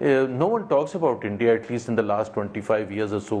no one talks about India, at least in the last 25 years or so.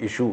issue.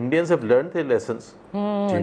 Indians have learned their lessons.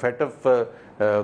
FATF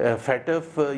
FATF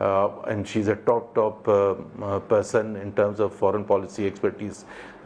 and she's a top person in terms of foreign policy expertise.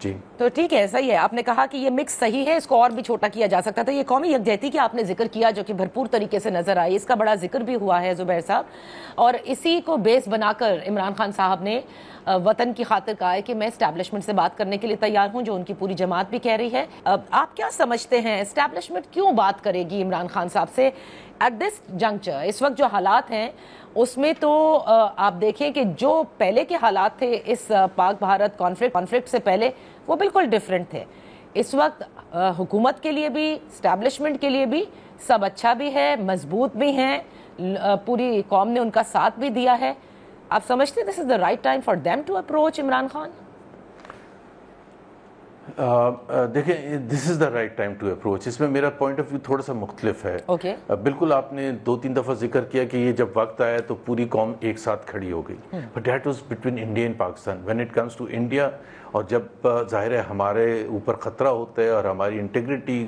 جی تو ٹھیک ہے, صحیح ہے, آپ نے کہا کہ یہ مکس صحیح ہے, اس کو اور بھی چھوٹا کیا جا سکتا تھا. یہ قومی یکجہتی کی آپ نے ذکر کیا جو کہ بھرپور طریقے سے نظر آئی, اس کا بڑا ذکر بھی ہوا ہے زبیر صاحب, اور اسی کو بیس بنا کر عمران خان صاحب نے وطن کی خاطر کہا ہے کہ میں اسٹیبلشمنٹ سے بات کرنے کے لیے تیار ہوں, جو ان کی پوری جماعت بھی کہہ رہی ہے. آپ کیا سمجھتے ہیں اسٹیبلشمنٹ کیوں بات کرے گی عمران خان صاحب سے ایٹ دس جنکچر؟ اس وقت جو حالات ہیں اس میں تو آپ دیکھیں کہ جو پہلے کے حالات تھے اس پاک بھارت کانفلکٹ سے پہلے, وہ بالکل ڈیفرنٹ تھے. اس وقت حکومت کے لیے بھی اسٹیبلشمنٹ کے لیے بھی سب اچھا بھی ہے, مضبوط بھی ہیں, پوری قوم نے ان کا ساتھ بھی دیا ہے. آپ سمجھتے ہیں this is the right time for them to approach Imran Khan? دیکھیں, this is the right time to approach. اس میں میرا پوائنٹ آف ویو تھوڑا سا مختلف ہے. بالکل آپ نے 2-3 دفعہ ذکر کیا کہ یہ جب وقت آیا تو پوری قوم ایک ساتھ کھڑی ہو گئی, but that was between India and Pakistan. When it comes to India, اور جب ظاہر ہے ہمارے اوپر خطرہ ہوتا ہے اور ہماری انٹیگریٹی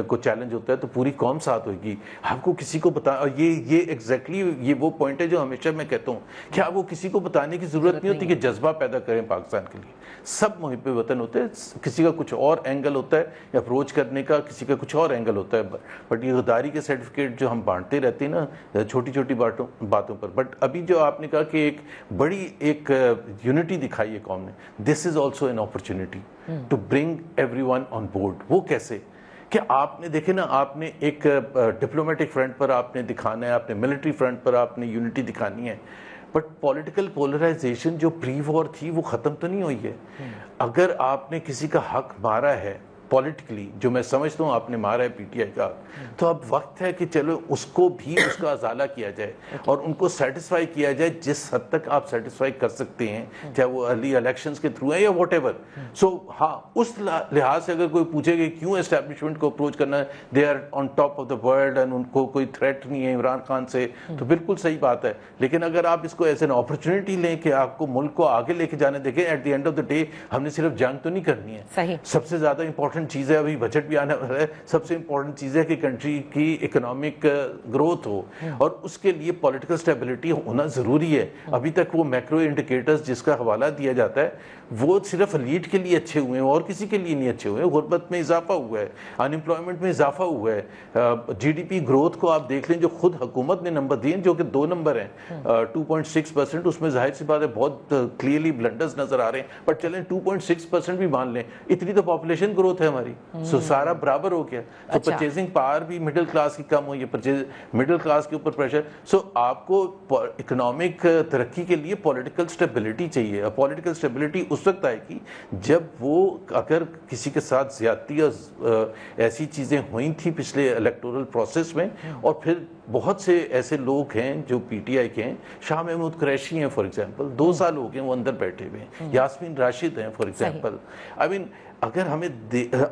کو چیلنج ہوتا ہے تو پوری قوم ساتھ ہوئے گی. آپ کو کسی کو بتا, اور یہ ایگزیکٹلی یہ وہ پوائنٹ ہے جو ہمیشہ میں کہتا ہوں کہ آپ کو کسی کو بتانے کی ضرورت نہیں ہوتی کہ جذبہ پیدا کریں پاکستان کے لیے. سب محب وطن ہوتے ہیں, کسی کا کچھ اور اینگل ہوتا ہے اپروچ کرنے کا, کسی کا کچھ اور اینگل ہوتا ہے, بٹ یہ غداری کے سرٹیفکیٹ جو ہم بانٹتے رہتے ہیں نا چھوٹی چھوٹی باتوں پر. بٹ ابھی جو آپ نے کہا کہ ایک بڑی ایک یونٹی دکھائی ہے قوم نے, this is also an opportunity to bring everyone on board. وہ کیسے کہ آپ نے دیکھیں نا, آپ نے ایک ڈپلومیٹک فرنٹ پر آپ نے دکھانا ہے, آپ نے ملٹری فرنٹ پر آپ نے یونٹی دکھانی ہے, بٹ پولیٹیکل پولرائزیشن جو پری وار تھی وہ ختم تو نہیں ہوئی ہے. اگر آپ نے کسی کا حق مارا ہے پولیٹیکلی, جو میں سمجھتا ہوں آپ نے مارا ہے پی ٹی آئی کا, تو اب وقت ہے کہ چلو اس کو بھی اس کا ازالہ کیا جائے اور ان کو سیٹسفائی کیا جائے جس حد تک آپ سیٹسفائی کر سکتے ہیں, چاہے وہ ارلی الیکشنز کے تھرو ہیں یا واٹ ایور. سو ہاں, اس لحاظ سے اگر کوئی پوچھے کہ کیوں اسٹیبلشمنٹ کو اپروچ کرنا ہے, they are on top of the world and ان کو کوئی تھریٹ نہیں ہے عمران خان سے, تو بالکل صحیح بات ہے. لیکن اگر آپ اس کو ایز این اپرچونٹی لیں کہ آپ کو ملک کو آگے لے کے جانے, دیکھیں at the end of the day ہم نے صرف جنگ تو نہیں کرنی ہے. سب سے زیادہ امپورٹنٹ چیز ہے, ابھی بجٹ بھی آنے والا ہے, سب سے امپورٹنٹ چیز ہے کہ کنٹری کی اکنامک گروتھ ہو, اور اس کے لیے پولیٹیکل سٹیبلٹی ہونا ضروری ہے. ابھی تک وہ میکرو انڈیکیٹرز جس کا حوالہ دیا جاتا ہے وہ صرف ایلیٹ کے لیے اچھے ہوئے ہیں اور کسی کے لیے نہیں اچھے ہوئے ہیں. غربت میں اضافہ ہوا ہے, ان امپلائمنٹ میں اضافہ ہوا ہے, جی ڈی پی گروتھ کو آپ دیکھ لیں جو خود حکومت نے نمبر دیے جو کہ 2 نمبر ہیں 2.6%, اس میں ظاہر سی بات ہے بہت کلیئرلی بلنڈرز نظر آ رہے ہیں, بٹ چلیں 2.6% بھی مان لیں, اتنی تو پاپولیشن گروتھ ہے ہماری, سو سارا برابر ہو گیا. تو پرچیزنگ پاور بھی مڈل کلاس کی کم ہوئی ہے, مڈل کلاس کے اوپر پریشر. سو آپ کو اکنامک ترقی کے لیے پولیٹیکل سٹیبلٹی چاہیے. پولیٹیکل سٹیبلٹی اس وقت آئے گی جب وہ اگر کسی کے ساتھ زیادتی اور ایسی چیزیں ہوئی تھیں پچھلے الیکٹورل پروسیس میں, اور پھر بہت سے ایسے لوگ ہیں جو پی ٹی آئی کے ہیں, شاہ محمود قریشی ہیں فار ایگزامپل, 2 سال ہو گئے وہ اندر بیٹھے ہوئے ہیں, یاسمین راشد ہیں فار ایگزامپل. آئی مین اگر ہمیں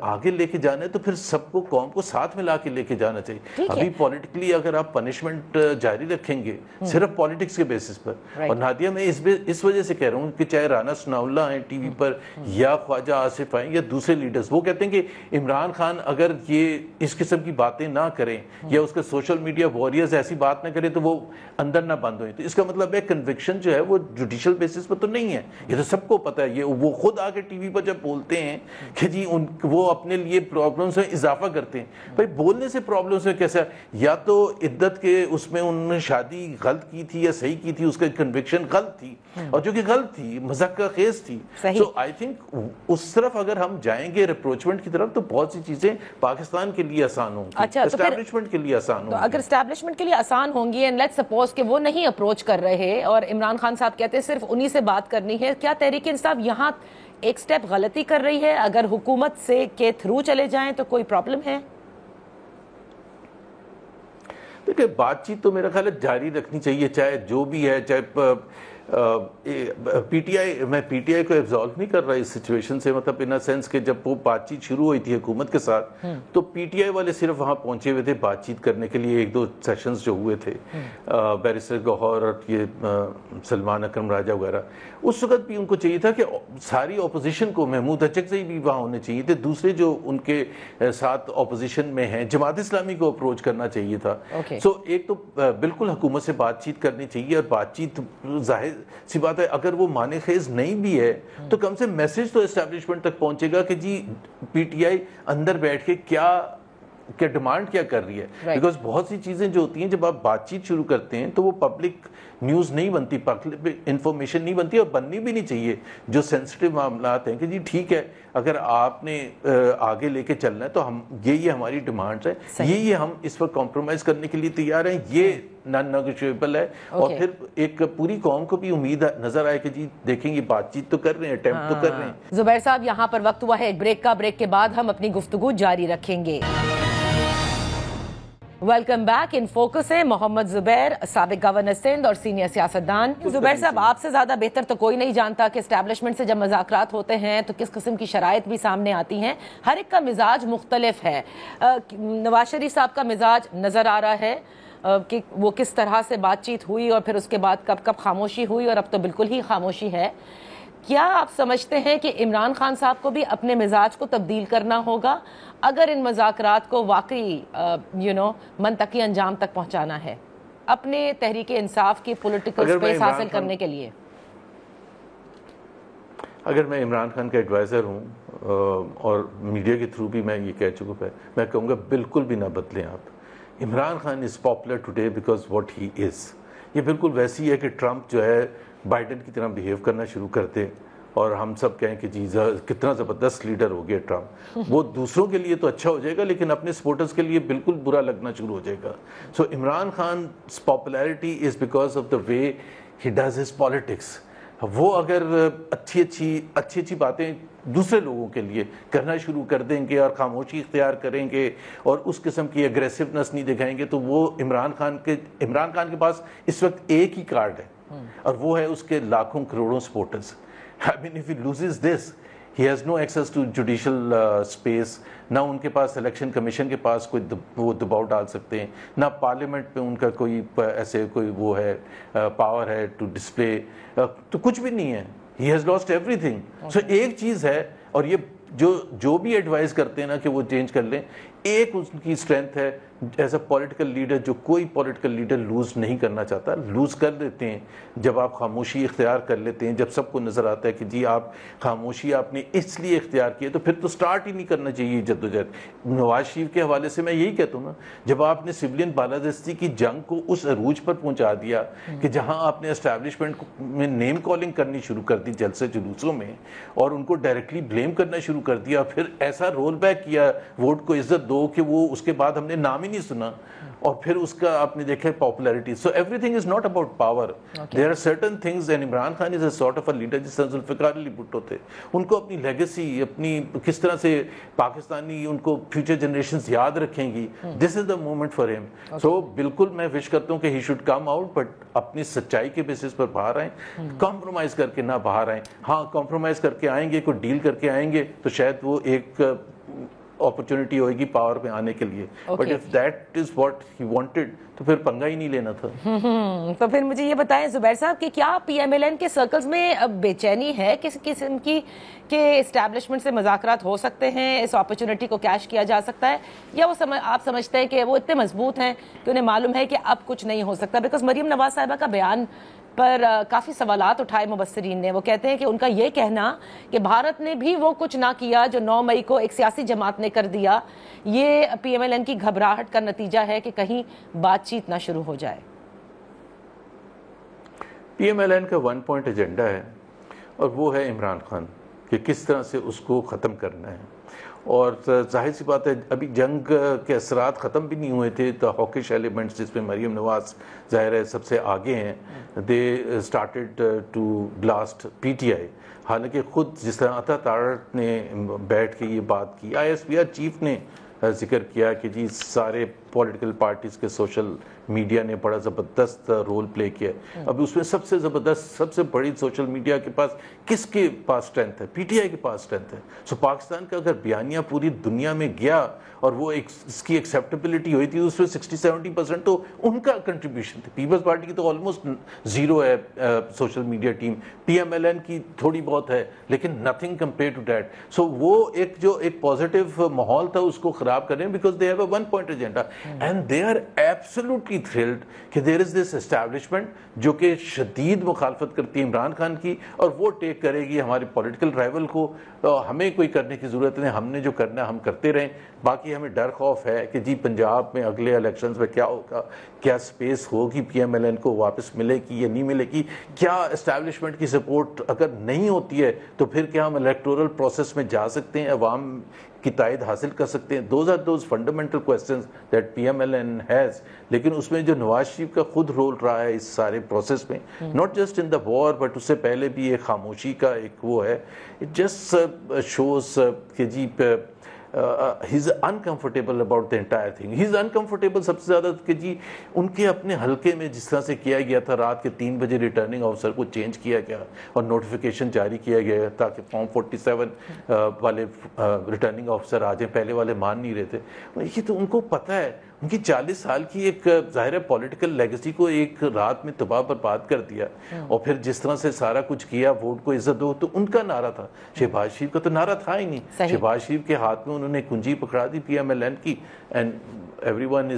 آگے لے کے جانا ہے تو پھر سب کو قوم کو ساتھ میں لا کے لے کے جانا چاہیے. ابھی پولیٹیکلی اگر آپ پنشمنٹ جاری رکھیں گے صرف پولیٹکس کے بیسس پر, اور نادیہ میں اس وجہ سے کہہ رہا ہوں کہ چاہے رانا ثناء اللہ ہیں ٹی وی پر یا خواجہ آصف ہیں یا دوسرے لیڈرز, وہ کہتے ہیں کہ عمران خان اگر یہ اس قسم کی باتیں نہ کریں یا اس کے سوشل میڈیا وارئرز ایسی بات نہ کریں تو وہ اندر نہ بند ہوئیں. تو اس کا مطلب ہے کنوکشن جو ہے وہ جوڈیشل بیسس پر تو نہیں ہے, یہ تو سب کو پتہ ہے. یہ وہ خود آ کے ٹی وی پر جب بولتے ہیں کہ جی وہ اپنے لیے پرابلمس میں اضافہ کرتے ہیں, بھائی بولنے سے پرابلمس میں کیسا, یا تو عدت کے اس میں انہوں نے شادی غلط کی تھی یا صحیح کی تھی, اس کا کنوکشن غلط تھی, اور جو کہ غلط تھی مذاق خیز تھی. سو آئی تھنک اس طرف اگر ہم جائیں گے ریپروچمنٹ کی طرف تو بہت سی چیزیں پاکستان کے لیے آسان ہوں گی, اسٹیبلشمنٹ کے لیے آسان ہوں گی. اگر اسٹیبلشمنٹ کے لیے آسان ہوں گی, اینڈ لیٹس سپوز کہ وہ نہیں اپروچ کر رہے اور عمران خان صاحب کہتے ہیں صرف انہی سے بات کرنی ہے, کیا تحریک انصاف یہاں ایک سٹیپ غلطی کر رہی ہے؟ اگر حکومت سے کے تھرو چلے جائیں تو کوئی پرابلم ہے؟ دیکھیں بات چیت تو میرا خیال ہے جاری رکھنی چاہیے, چاہے جو بھی ہے, چاہے پی ٹی آئی, میں پی ٹی آئی کو ایبزالو نہیں کر رہا اس سچویشن سے, مطلب ان سینس کہ جب وہ بات چیت شروع ہوئی تھی حکومت کے ساتھ تو پی ٹی آئی والے صرف وہاں پہنچے ہوئے تھے بات چیت کرنے کے لیے. 1-2 سیشنز جو ہوئے تھے بیرسٹر گوہر اور یہ سلمان اکرم راجہ وغیرہ, اس وقت بھی ان کو چاہیے تھا کہ ساری اپوزیشن کو, محمود اچکزئی بھی وہاں ہونے چاہیے تھے, دوسرے جو ان کے ساتھ اپوزیشن میں ہیں جماعت اسلامی کو اپروچ کرنا چاہیے تھا. سو ایک تو بالکل حکومت سے بات چیت کرنی چاہیے, اور بات چیت سی بات ہے اگر وہ معنی خیز نہیں بھی ہے تو کم سے میسج تو اسٹیبلشمنٹ تک پہنچے گا کہ جی پی ٹی آئی اندر بیٹھ کے کیا ڈیمانڈ کیا کر رہی ہے. بیکاز بہت سی چیزیں جو ہوتی ہیں جب آپ بات چیت شروع کرتے ہیں تو وہ پبلک نیوز نہیں بنتی, پبلک انفارمیشن نہیں بنتی, اور بننی بھی نہیں چاہیے. جو سینسٹیو معاملات ہیں کہ جی ٹھیک ہے اگر آپ نے آگے لے کے چلنا ہے تو ہم یہ ہماری ڈیمانڈز ہیں, یہ ہم اس پر کمپرومائز کرنے کے لیے تیار ہیں, یہ نان نیگوشیبل ہے. اور پھر ایک پوری قوم کو بھی امید نظر آئے کہ جی دیکھیں یہ بات چیت تو کر رہے ہیں, اٹیمپٹ تو کر رہے ہیں. زبیر صاحب یہاں پر وقت ہوا ہے ایک بریک کا, بریک کے بعد ہم اپنی گفتگو جاری رکھیں گے. Welcome back. ان فوکس ہے محمد زبیر, سابق گورنر سندھ اور سینئر سیاستدان. زبیر صاحب آپ سے زیادہ بہتر تو کوئی نہیں جانتا کہ اسٹیبلشمنٹ سے جب مذاکرات ہوتے ہیں تو کس قسم کی شرائط بھی سامنے آتی ہیں. ہر ایک کا مزاج مختلف ہے. نواز شریف صاحب کا مزاج نظر آ رہا ہے کہ وہ کس طرح سے بات چیت ہوئی اور پھر اس کے بعد کب خاموشی ہوئی, اور اب تو بالکل ہی خاموشی ہے. کیا آپ سمجھتے ہیں کہ عمران خان صاحب کو بھی اپنے مزاج کو تبدیل کرنا ہوگا اگر ان مذاکرات کو واقعی منطقی انجام تک پہنچانا ہے اپنے تحریک انصاف کی پولیٹیکل سپیس حاصل کرنے کے لیے؟ اگر میں عمران خان کا ایڈوائزر ہوں اور میڈیا کے تھرو بھی میں یہ کہہ چکا ہوں, میں کہوں گا بالکل بھی نہ بدلیں آپ. Imran Khan is popular today because what he is. یہ بالکل ویسی ہے کہ ٹرمپ جو ہے بائیڈن کی طرح بیہیو کرنا شروع کرتے اور ہم سب کہیں کہ جی کتنا زبردست لیڈر ہو گیا ٹرمپ. وہ دوسروں کے لیے تو اچھا ہو جائے گا لیکن اپنے سپورٹرز کے لیے بالکل برا لگنا شروع ہو جائے گا. So Imran Khan popularity is because of the way he does his politics. وہ اگر اچھی باتیں دوسرے لوگوں کے لیے کرنا شروع کر دیں گے اور خاموشی اختیار کریں گے اور اس قسم کی اگریسونیس نہیں دکھائیں گے تو وہ عمران خان کے پاس اس وقت ایک ہی کارڈ ہے اور وہ ہے اس کے لاکھوں کروڑوں supporters. I mean, if he loses this, he has no access to judicial space. نہ ان کے پاس الیکشن کمیشن کے پاس کوئی وہ دباؤ ڈال سکتے ہیں, نہ پارلیمنٹ پہ ان کا کوئی ایسے کوئی وہ ہے پاور ہے ٹو ڈسپلے, تو کچھ بھی نہیں ہے. He has lost everything. So ایک چیز ہے, اور یہ جو بھی ایڈوائز کرتے ہیں نا کہ وہ چینج کر لیں, ایک ان کی اسٹرینتھ ہے ایز اے پولیٹیکل لیڈر جو کوئی پولیٹیکل لیڈر لوز نہیں کرنا چاہتا. لوز کر دیتے ہیں جب آپ خاموشی اختیار کر لیتے ہیں, جب سب کو نظر آتا ہے کہ جی آپ خاموشی آپ نے اس لیے اختیار کی ہے تو پھر تو سٹارٹ ہی نہیں کرنا چاہیے جدوجہد. نواز شریف کے حوالے سے میں یہی کہتا ہوں نا, جب آپ نے سویلین بالادستی کی جنگ کو اس عروج پر پہنچا دیا کہ جہاں آپ نے اسٹیبلشمنٹ میں نیم کالنگ کرنی شروع کر دی جلسے جلوسوں میں اور ان کو ڈائریکٹلی بلیم کرنا شروع کر دیا, پھر ایسا رول بیک کیا ووٹ کو عزت دو کہ وہ اس کے بعد ہم نے نام ہی نہیں سنا, اور پھر اس کا آپ نے دیکھا popularity. So every thing is not about power, there are certain things, and Imran Khan is a sort of a leader جس طرح ذوالفقار علی بھٹو تھے. ان کو اپنی لیگیسی, اپنی کس طرح سے پاکستانی ان کو فیوچر جنریشنز یاد رکھیں گی, دس از دا مومنٹ فار ہم. سو بالکل میں وش کرتا ہوں کہ he should come out, but اپنی سچائی کے بیسس پر باہر آئیں, کمپرومائز کر کے نہ باہر آئیں. ہاں کمپرومائز کر کے آئیں گے, کوئی ڈیل کر کے آئیں گے تو شاید وہ ایک اپرچونٹی ہوئے گی پاور پہ آنے کے لیے, but if that is what he wanted تو پھر پنگا ہی نہیں لینا تھا. تو پھر مجھے یہ بتائیں زبیر صاحب کہ کیا پی ایم ایل این کے سرکلز میں بے چینی ہے کسی قسم کی کہ اسٹیبلشمنٹ سے مذاکرات ہو سکتے ہیں, اس اپرچونٹی کو کیش کیا جا سکتا ہے, یا وہ آپ سمجھتے ہیں کہ وہ اتنے مضبوط ہیں کہ انہیں معلوم ہے کہ اب کچھ نہیں ہو سکتا؟ بیکاز مریم نواز صاحبہ کا بیان پر کافی سوالات اٹھائے مبصرین نے. وہ کہتے ہیں کہ ان کا یہ کہنا کہ بھارت نے بھی وہ کچھ نہ کیا جو 9 مئی کو ایک سیاسی جماعت نے کر دیا, یہ پی ایم ایل این کی گھبراہٹ کا نتیجہ ہے کہ کہیں بات چیت نہ شروع ہو جائے. پی ایم ایل این کا 1 پوائنٹ ایجنڈا ہے اور وہ ہے عمران خان, کہ کس طرح سے اس کو ختم کرنا ہے. اور ظاہر سی بات ہے ابھی جنگ کے اثرات ختم بھی نہیں ہوئے تھے, تو ہاکش ایلیمنٹس جس میں مریم نواز ظاہر ہے سب سے آگے ہیں, they started to blast P T I. حالانکہ خود جس طرح عطا تارٹ نے بیٹھ کے یہ بات کی, آئی ایس پی آر چیف نے ذکر کیا کہ جی سارے پولیٹیکل پارٹیز کے سوشل میڈیا نے بڑا زبردست رول پلے کیا. اب اس میں سب سے زبردست, سب سے بڑی سوشل میڈیا کے پاس کس کے پاس اسٹرینتھ ہے؟ پی ٹی آئی کے پاس اسٹرینتھ ہے. سو پاکستان کا اگر بیانیہ پوری دنیا میں گیا اور وہ اس کی ایکسیپٹیبلٹی ہوئی تھی, اس میں 60-70% تو ان کا کنٹریبیوشن تھی. پیپلز پارٹی کی تو آلموسٹ زیرو ہے social media team, P M L N کی تھوڑی بہت ہے لیکن nothing compare to that. So وہ ایک جو ایک پازیٹیو ماحول تھا اس کو خراب کر رہے ہیں, because they have a 1 point agenda. And they are absolutely thrilled کہ دیر از دس اسٹیبلشمنٹ جو کہ شدید مخالفت کرتی ہے عمران خان کی, اور وہ ٹیک کرے گی ہمارے پولیٹیکل رائیول کو. ہمیں کوئی کرنے کی ضرورت نہیں, ہم نے جو کرنا ہے ہم کرتے رہیں. باقی ہمیں ڈر خوف ہے کہ جی پنجاب میں اگلے الیکشنز میں کیا ہوگا, کیا سپیس ہوگی پی ایم ایل این کو واپس ملے گی یا نہیں ملے گی, کیا اسٹیبلشمنٹ کی سپورٹ اگر نہیں ہوتی ہے تو پھر کیا ہم الیکٹورل پروسیس میں جا سکتے ہیں, عوام کی تائید حاصل کر سکتے ہیں. Those are those fundamental questions that P M L N has. لیکن اس میں جو نواز شریف کا خود رول رہا ہے اس سارے پروسیس میں, not just in the war but اس سے پہلے بھی ایک خاموشی کا ایک وہ ہے, اٹ جسٹ شوز کہ جی he is uncomfortable about the entire thing. he is uncomfortable سب سے زیادہ کہ جی ان کے اپنے حلقے میں جس طرح سے کیا گیا تھا, رات کے 3 بجے ریٹرننگ آفیسر کو چینج کیا گیا اور نوٹیفیکیشن جاری کیا گیا تاکہ فارم 47 والے ریٹرننگ آفیسر آ جائیں. پہلے والے مان نہیں رہے تھے. یہ تو ان کو پتہ ہے, ان کی 40 سال کی ایک ظاہر ہے پولیٹیکل لیگیسی کو ایک رات میں تباہ برباد کر دیا, اور پھر جس طرح سے سارا کچھ کیا, ووٹ کو عزت دو, تو ان کا نعرہ تھا. شہباز شریف کا تو نعرہ تھا ہی نہیں. شہباز شریف کے ہاتھ میں انہوں نے کنجی پکڑا دی پی ایم ایل این کی, and every one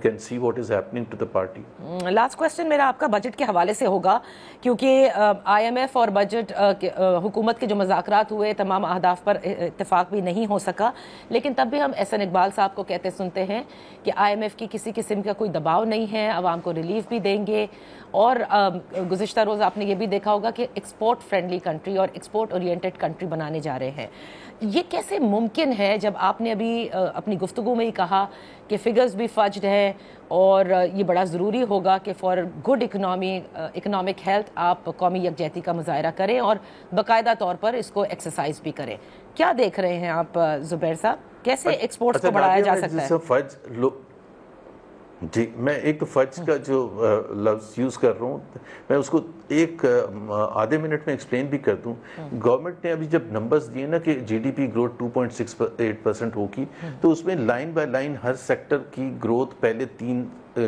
can see what is happening to the party. Last question میرا آپ کا بجٹ کے حوالے سے ہوگا, کیونکہ آئی ایم ایف اور بجٹ حکومت کے جو مذاکرات ہوئے تمام اہداف پر اتفاق بھی نہیں ہو سکا, لیکن تب بھی ہم احسن اقبال صاحب کو کہتے سنتے ہیں کہ آئی ایم ایف کی کسی قسم کا کوئی دباؤ نہیں ہے, عوام کو ریلیف بھی دیں گے. اور گزشتہ روز آپ نے یہ بھی دیکھا ہوگا کہ ایکسپورٹ فرینڈلی کنٹری اور ایکسپورٹ اورینٹڈ کنٹری بنانے جا رہے ہیں. یہ کیسے ممکن ہے جب آپ نے ابھی اپنی گفتگو میں ہی کہا کہ فگرز بھی فجڈ ہیں اور یہ بڑا ضروری ہوگا کہ فار گڈ اکنامک ہیلتھ آپ قومی یکجہتی کا مظاہرہ کریں اور باقاعدہ طور پر اس کو ایکسرسائز بھی کریں. کیا دیکھ رہے ہیں آپ زبیر صاحب, کیسے ایکسپورٹس کو بڑھایا جا سکتا ہے؟ جی میں ایک تو فج کا جو لفظ یوز کر رہا ہوں, میں اس کو ایک آدھے منٹ میں ایکسپلین بھی کر دوں. گورنمنٹ نے ابھی جب نمبرز دیے نا کہ جی ڈی پی گروتھ 2.68% ہوگی, تو اس میں line by line Hare sector کی گروتھ پہلے 3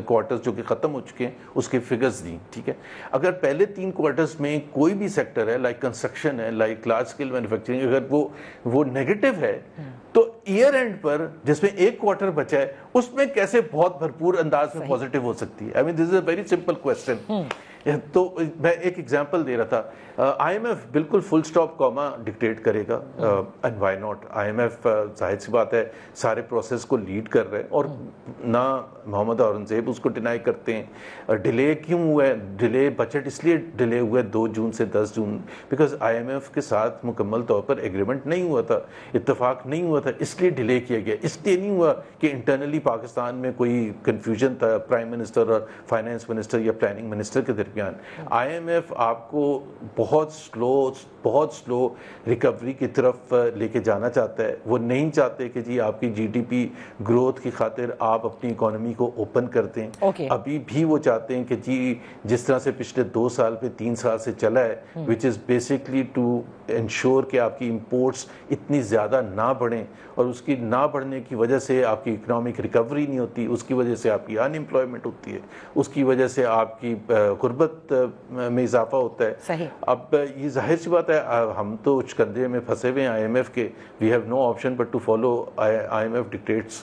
کوارٹرز جو کہ ختم ہو چکے ہیں اس کے فگرز دیں. ٹھیک ہے, اگر پہلے 3 کوارٹرز میں کوئی بھی سیکٹر ہے, لائک کنسٹرکشن ہے, لائک لارج اسکیل مینوفیکچرنگ, اگر وہ نیگیٹو ہے, تو ایئر اینڈ پر جس میں 1 کوارٹر بچا ہے اس میں کیسے بہت بھرپور انداز میں پازیٹیو ہو سکتی ہے؟ آئی مین دس از اے ویری سمپل کوسچن. تو میں ایک ایگزامپل دے رہا تھا, آئی ایم ایف بالکل فل سٹاپ کاما ڈکٹیٹ کرے گا, and why not. I M F ظاہر سی بات ہے سارے پروسیس کو لیڈ کر رہے ہیں, اور نہ محمد اورنگزیب اس کو ڈینائی کرتے ہیں. ڈیلے کیوں ہوا ہے؟ ڈیلے بجٹ اس لیے ڈیلے ہوا ہے 2 جون سے 10 جون, بیکاز آئی ایم ایف کے ساتھ مکمل طور پر ایگریمنٹ نہیں ہوا تھا, اتفاق نہیں ہوا تھا, اس لیے ڈیلے کیا گیا. اس لیے نہیں ہوا کہ انٹرنلی پاکستان میں کوئی کنفیوژن تھا پرائم منسٹر اور فائنانس منسٹر یا پلاننگ منسٹر کے درمیان. آئی ایم ایف آپ کو بہت سلو ریکوری کی طرف لے کے جانا چاہتا ہے. وہ نہیں چاہتے کہ جی آپ کی جی ڈی پی گروتھ کی خاطر آپ اپنی اکانومی کو اوپن کر دیں. ابھی بھی وہ چاہتے ہیں کہ جی جس طرح سے پچھلے 2 سال پہ 3 سال سے چلا ہے, وچ از بیسکلی ٹو انشور کہ آپ کی امپورٹس اتنی زیادہ نہ بڑھیں, اور اس کی نہ بڑھنے کی وجہ سے آپ کی اکنامک ریکوری نہیں ہوتی, اس کی وجہ سے آپ کی ان امپلائمنٹ ہوتی ہے, اس کی وجہ سے آپ کی غربت میں اضافہ ہوتا ہے. صحیح. اب یہ ظاہر سی بات ہے, ہم تو شکنجے میں پھنسے ہوئے ہیں آئی ایم ایف کے. We have no option but to follow I M F dictates.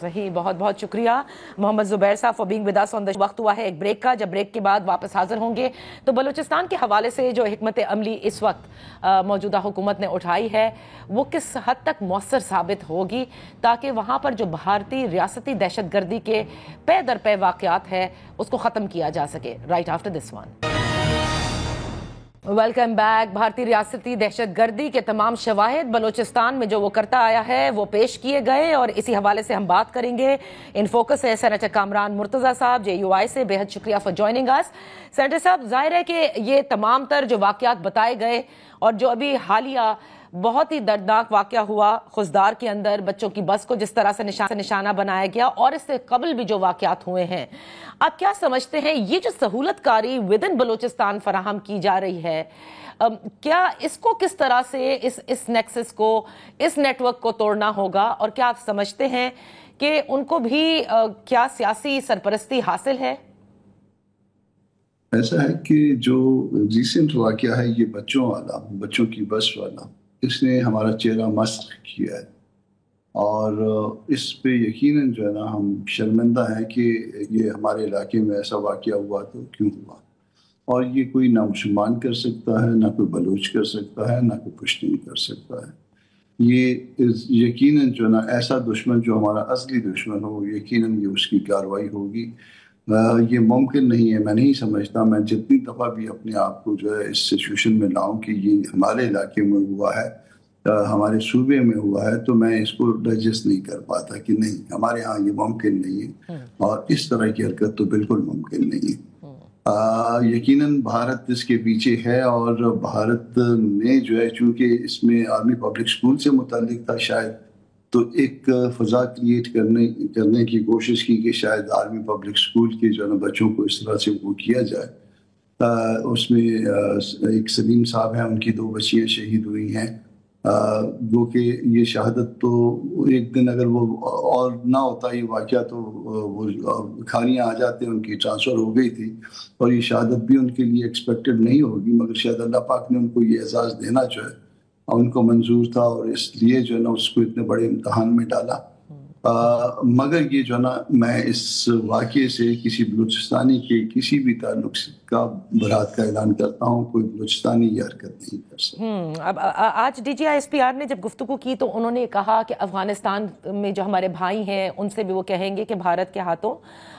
صحیح, بہت بہت شکریہ محمد زبیر صاحب for being with us on the. وقت ہوا ہے ایک بریک کا, جب بریک کے بعد واپس حاضر ہوں گے تو بلوچستان کے حوالے سے جو حکمت عملی اس وقت موجودہ حکومت نے اٹھائی ہے وہ کس حد تک مؤثر ثابت ہوگی, تاکہ وہاں پر جو بھارتی ریاستی دہشت گردی کے پے در پے واقعات ہے اس کو ختم کیا جا سکے. Right after this one. Welcome back. بھارتی ریاستی دہشت گردی کے تمام شواہد بلوچستان میں جو وہ کرتا آیا ہے وہ پیش کیے گئے, اور اسی حوالے سے ہم بات کریں گے. ان فوکس ہے سینیٹر کامران مرتضی صاحب جے یو آئی سے. بے حد شکریہ فار جوائننگ اس. سینیٹر صاحب, ظاہر ہے کہ یہ تمام تر جو واقعات بتائے گئے اور جو ابھی حالیہ بہت ہی دردناک واقعہ ہوا خزدار کے اندر, بچوں کی بس کو جس طرح سے نشانہ بنایا گیا, اور اس سے قبل بھی جو واقعات ہوئے ہیں, آپ کیا سمجھتے ہیں یہ جو سہولت کاری ود ان بلوچستان فراہم کی جا رہی ہے, کیا اس کو کس طرح سے اس نیکسس کو, اس نیٹ ورک کو توڑنا ہوگا, اور کیا آپ سمجھتے ہیں کہ ان کو بھی کیا سیاسی سرپرستی حاصل ہے؟ ایسا ہے کہ جو ریسنٹ واقعہ ہے یہ بچوں والا, بچوں کی بس والا, اس نے ہمارا چہرہ مسخ کیا ہے. اور اس پہ یقیناً جو ہے نا ہم شرمندہ ہیں کہ یہ ہمارے علاقے میں ایسا واقعہ ہوا تو کیوں ہوا، اور یہ کوئی نہ مسلمان کر سکتا ہے، نہ کوئی بلوچ کر سکتا ہے، نہ کوئی پشتون کر سکتا ہے۔ یہ یقیناً جو ہے نا ایسا دشمن جو ہمارا اصلی دشمن ہو، یقیناً یہ اس کی کارروائی ہوگی۔ یہ ممکن نہیں ہے، میں نہیں سمجھتا، میں جتنی دفعہ بھی اپنے آپ کو جو ہے اس سچویشن میں لاؤں کہ یہ ہمارے علاقے میں ہوا ہے، ہمارے صوبے میں ہوا ہے، تو میں اس کو ڈائجسٹ نہیں کر پاتا کہ نہیں، ہمارے ہاں یہ ممکن نہیں ہے، اور اس طرح کی حرکت تو بالکل ممکن نہیں ہے۔ یقیناً بھارت اس کے پیچھے ہے، اور بھارت نے جو ہے چونکہ اس میں آرمی پبلک اسکول سے متعلق تھا شاید، تو ایک فضا کریٹ کرنے کی کوشش کی کہ شاید آرمی پبلک اسکول کے جو ہے نا بچوں کو اس طرح سے وہ کیا جائے۔ اس میں ایک سلیم صاحب ہیں، ان کی 2 بچیاں شہید ہوئی ہیں، جو کہ یہ شہادت تو ایک دن اگر وہ اور نہ ہوتا یہ واقعہ تو وہ کھانیاں آ جاتے، ان کی ٹرانسفر ہو گئی تھی، اور یہ شہادت بھی ان کے لیے ایکسپیکٹڈ نہیں ہوگی، مگر شاید اللہ پاک نے ان کو یہ اعزاز دینا جو ہے ان کو منظور تھا، اور اس لیے جو ہے نا اس کو اتنے بڑے امتحان میں ڈالا۔ مگر یہ جو ہے نا میں اس واقعے سے کسی بلوچستانی کے کسی بھی تعلق کا برات کا اعلان کرتا ہوں، کوئی بلوچستانی یہ حرکت نہیں کر سکتا۔ اب آج D G I S P R نے جب گفتگو کی تو انہوں نے کہا کہ افغانستان میں جو ہمارے بھائی ہیں ان سے بھی وہ کہیں گے کہ بھارت کے ہاتھوں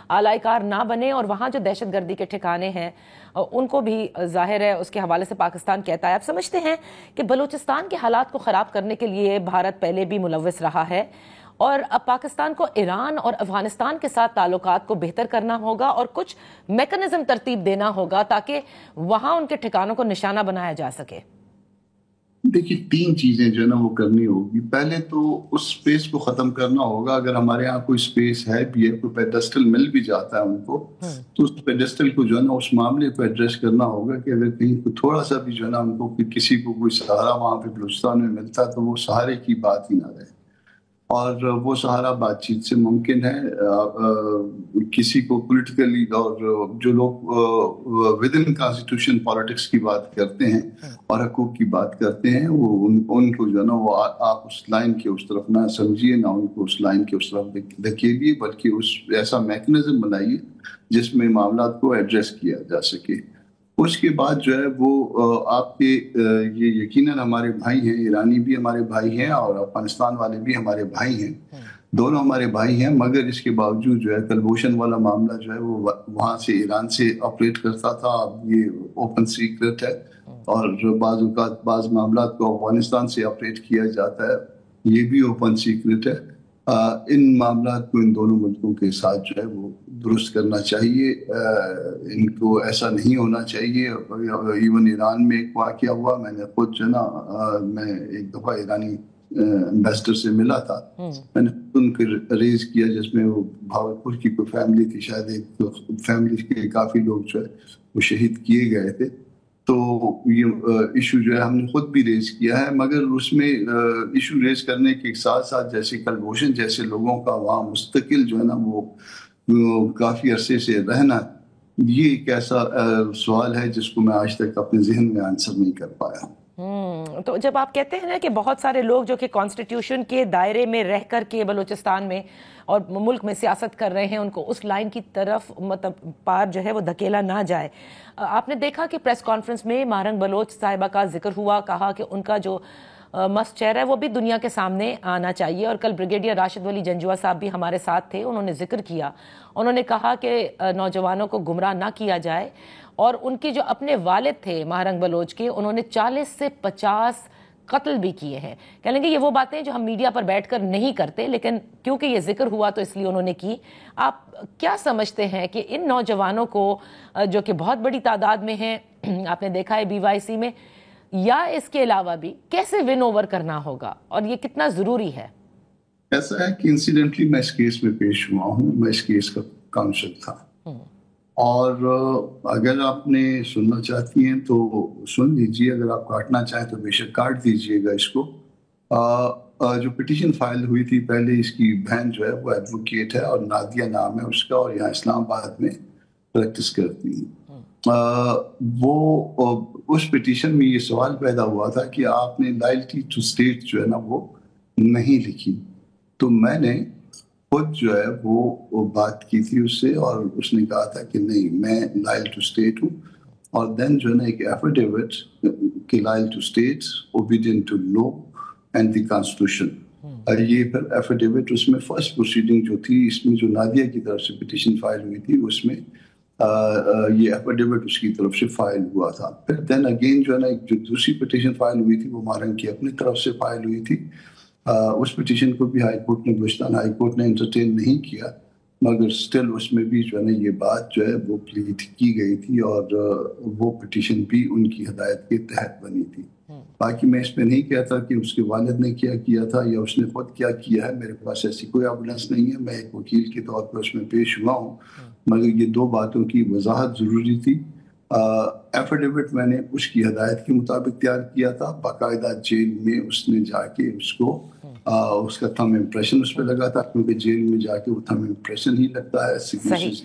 آلائی کار نہ بنے، اور وہاں جو دہشت گردی کے ٹھکانے ہیں ان کو بھی ظاہر ہے اس کے حوالے سے پاکستان کہتا ہے۔ آپ سمجھتے ہیں کہ بلوچستان کے حالات کو خراب کرنے کے لیے بھارت پہلے بھی ملوث رہا ہے، اور اب پاکستان کو ایران اور افغانستان کے ساتھ تعلقات کو بہتر کرنا ہوگا اور کچھ میکنزم ترتیب دینا ہوگا تاکہ وہاں ان کے ٹھکانوں کو نشانہ بنایا جا سکے؟ دیکھیے 3 چیزیں جو ہے نا وہ کرنی ہوگی۔ پہلے تو اس سپیس کو ختم کرنا ہوگا، اگر ہمارے ہاں کوئی سپیس ہے بھی ہے، کوئی پیڈسٹل مل بھی جاتا ہے ان کو، تو اس پیڈسٹل کو جو ہے نا اس معاملے کو ایڈریس کرنا ہوگا کہ اگر کہیں تھوڑا سا بھی جو ہے نا ان کو کسی کو کوئی سہارا وہاں پہ بلوچستان میں ملتا تو وہ سہارے کی بات ہی نہ رہے، اور وہ سہارا بات چیت سے ممکن ہے۔ کسی کو پولیٹیکلی، اور جو لوگ ود ان کانسٹیٹیوشن پالیٹکس کی بات کرتے ہیں اور حقوق کی بات کرتے ہیں، وہ ان کو جو ہے نا وہ آپ اس لائن کے اس طرف نہ سمجھیے، نہ ان کو اس لائن کے اس طرف دھکیلیے، بلکہ اس ایسا میکنزم بنائیے جس میں معاملات کو ایڈریس کیا جا سکے۔ اس کے بعد جو ہے وہ آپ کے یہ یقیناً ہمارے بھائی ہیں، ایرانی بھی ہمارے بھائی ہیں اور افغانستان والے بھی ہمارے بھائی ہیں، دونوں ہمارے بھائی ہیں، مگر اس کے باوجود جو ہے کلبھوشن والا معاملہ جو ہے وہ وہاں سے ایران سے آپریٹ کرتا تھا، اب یہ اوپن سیکرٹ ہے، اور بعض اوقات بعض معاملات کو افغانستان سے آپریٹ کیا جاتا ہے، یہ بھی اوپن سیکرٹ ہے۔ ان معاملات کو ان دونوں ملکوں کے ساتھ جو ہے وہ درست کرنا چاہیے، ان کو ایسا نہیں ہونا چاہیے۔ ایون ایران میں ایک واقعہ ہوا، میں نے خود جو ہے نا میں ایک دفعہ ایرانی امبیسڈر سے ملا تھا، میں نے ان کو ریز کیا، جس میں وہ بھاولپور کی کوئی فیملی تھی، شاید ایک فیملی کے کافی لوگ جو ہے وہ شہید کیے گئے تھے، تو یہ ایشو جو ہے ہم نے خود بھی ریز کیا ہے، مگر اس میں ایشو ریز کرنے کے ساتھ ساتھ جیسے کلبھوشن جیسے لوگوں کا وہاں مستقل جو ہے نا وہ کافی عرصے سے رہنا، یہ ایک ایسا سوال ہے جس کو میں آج تک اپنے ذہن میں آنسر نہیں کر پایا ہوں۔ تو جب آپ کہتے ہیں نا کہ بہت سارے لوگ جو کہ کانسٹیٹیوشن کے دائرے میں رہ کر کے بلوچستان میں اور ملک میں سیاست کر رہے ہیں، ان کو اس لائن کی طرف مطلب پار جو ہے وہ دھکیلا نہ جائے، آپ نے دیکھا کہ پریس کانفرنس میں مہرنگ بلوچ صاحبہ کا ذکر ہوا، کہا کہ ان کا جو مست چہرہ ہے وہ بھی دنیا کے سامنے آنا چاہیے، اور کل بریگیڈیئر راشد ولی جنجوعہ صاحب بھی ہمارے ساتھ تھے، انہوں نے ذکر کیا، انہوں نے کہا کہ نوجوانوں کو گمراہ نہ کیا جائے، اور ان کی جو اپنے والد تھے مہرنگ بلوچ کے، انہوں نے 40 سے 50 قتل بھی کیے ہیں۔ کہہ لیں گے یہ وہ باتیں جو ہم میڈیا پر بیٹھ کر نہیں کرتے، لیکن کیونکہ یہ ذکر ہوا تو اس لیے انہوں نے کی۔ آپ کیا سمجھتے ہیں کہ ان نوجوانوں کو جو کہ بہت بڑی تعداد میں ہیں، آپ نے دیکھا ہے بی وائی سی میں، یا اس کے علاوہ بھی کیسے ون اوور کرنا ہوگا اور یہ کتنا ضروری ہے؟ ایسا ہے کہ انسیڈنٹلی میں اس کیس میں پیش ہوا ہوں، میں اس کیس کا کاؤنسل تھا، اور اگر آپ نے سننا چاہتی ہیں تو سن لیجیے، اگر آپ کاٹنا چاہیں تو بے شک کاٹ دیجیے گا اس کو۔ جو پٹیشن فائل ہوئی تھی، پہلے اس کی بہن جو ہے وہ ایڈوکیٹ ہے اور نادیہ نام ہے اس کا، اور یہاں اسلام آباد میں پریکٹس کرتی ہیں۔ وہ اس پٹیشن میں یہ سوال پیدا ہوا تھا کہ آپ نے لائلٹی ٹو اسٹیٹ جو ہے نا وہ نہیں لکھی، تو میں نے خود جو ہے وہ بات کی تھی اس سے، اور اس نے کہا تھا کہ نہیں میں لائل ٹو اسٹیٹ ہوں. اور دین جو ہے نا ایک ایفیڈیوٹ کہ loyal to state obedient to law and the constitution. اور یہ پھر ایفیڈیوٹ اس میں فرسٹ پروسیڈنگ جو تھی اس میں جو نادیہ کی طرف سے پٹیشن فائل ہوئی تھی اس میں یہ ایفیڈیوٹ اس کی طرف سے فائل ہوا تھا. پھر دین اگین جو ہے نا ایک جو دوسری پٹیشن فائل ہوئی تھی وہ مارنگ کی اپنی طرف سے فائل ہوئی تھی. اس پٹیشن کو بھی ہائی کورٹ نے بلوچستان ہائی کورٹ نے انٹرٹین نہیں کیا، مگر سٹل اس میں بھی جو ہے نا یہ بات جو ہے وہ پلیٹ کی گئی تھی، اور وہ پٹیشن بھی ان کی ہدایت کے تحت بنی تھی. باقی میں اس پہ نہیں کہتا کہ اس کے والد نے کیا کیا تھا یا اس نے خود کیا کیا ہے، میرے پاس ایسی کوئی ایویڈنس نہیں ہے. میں ایک وکیل کے طور پر اس میں پیش ہوا ہوں، مگر یہ دو باتوں کی وضاحت ضروری تھی. ایفیڈیوٹ میں نے اس کی ہدایت کے مطابق تیار کیا تھا، باقاعدہ جیل میں اس نے جا کے اس کو اس کا تھم امپریشن اس پہ لگا تھا، کیونکہ جیل میں جا کے وہ تھم امپریشن ہی لگتا ہے سگنیچرز.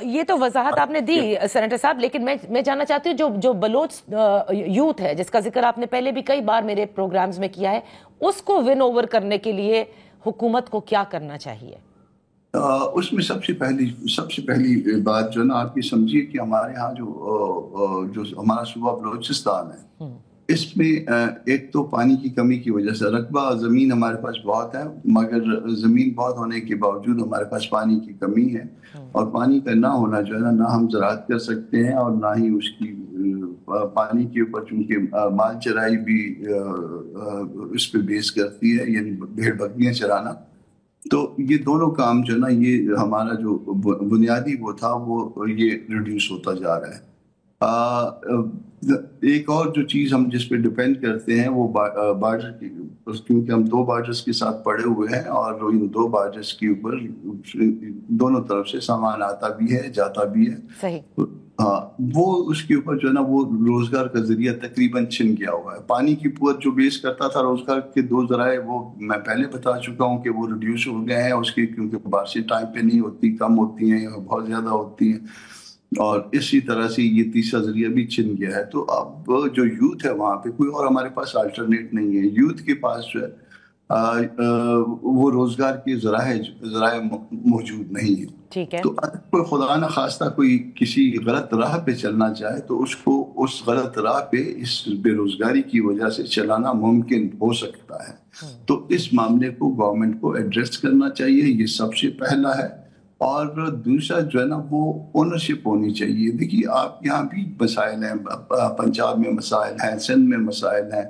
یہ تو وضاحت آپ نے دی سینیٹر صاحب، لیکن میں جاننا چاہتی ہوں جو بلوچ یوتھ ہے جس کا ذکر آپ نے پہلے بھی کئی بار میرے پروگرامز میں کیا ہے، اس کو ون اوور کرنے کے لیے حکومت کو کیا کرنا چاہیے؟ اس میں سب سے پہلی بات جو ہے نا آپ یہ سمجھیے کہ ہمارے ہاں جو ہمارا صوبہ بلوچستان ہے اس میں ایک تو پانی کی کمی کی وجہ سے رقبہ زمین ہمارے پاس بہت ہے، مگر زمین بہت ہونے کے باوجود ہمارے پاس پانی کی کمی ہے. اور پانی کا نہ ہونا جو ہے نا ہم زراعت کر سکتے ہیں اور نہ ہی اس کی پانی کے اوپر، چونکہ مال چرائی بھی اس پہ بیس کرتی ہے، یعنی بھیڑ بکریاں چرانا. تو یہ دونوں کام جو ہے نا یہ ہمارا جو بنیادی وہ تھا وہ یہ ریڈیوس ہوتا جا رہا ہے. ایک اور جو چیز ہم جس پہ ڈپینڈ کرتے ہیں وہ بارڈر کی، کیونکہ ہم دو بارڈرز کے ساتھ پڑے ہوئے ہیں اور ان دو بارڈرز کے اوپر دونوں طرف سے سامان آتا بھی ہے جاتا بھی ہے. صحیح. ہاں، وہ اس کے اوپر جو ہے نا وہ روزگار کا ذریعہ تقریباً چھن گیا ہوا ہے. پانی کی قوت جو بیس کرتا تھا روزگار کے دو ذرائع وہ میں پہلے بتا چکا ہوں کہ وہ ریڈیوس ہو گئے ہیں اس کی، کیونکہ بارشیں ٹائم پہ نہیں ہوتی، کم ہوتی ہیں یا بہت زیادہ ہوتی ہیں. اور اسی طرح سے یہ تیسرا ذریعہ بھی چھن گیا ہے. تو اب جو یوتھ ہے وہاں پہ کوئی اور ہمارے پاس الٹرنیٹ نہیں ہے. یوتھ کے پاس جو ہے وہ روزگار کے ذرائع موجود نہیں ہیں. ٹھیک ہے. تو اگر کوئی خدا نہ خواستہ کوئی کسی غلط راہ پہ چلنا چاہے تو اس کو اس غلط راہ پہ اس بے روزگاری کی وجہ سے چلانا ممکن ہو سکتا ہے. تو اس معاملے کو گورنمنٹ کو ایڈریس کرنا چاہیے، یہ سب سے پہلا ہے. اور دوسرا جو ہے نا وہ اونرشپ ہونی چاہیے. دیکھیے آپ یہاں بھی مسائل ہیں، پنجاب میں مسائل ہیں، سندھ میں مسائل ہیں،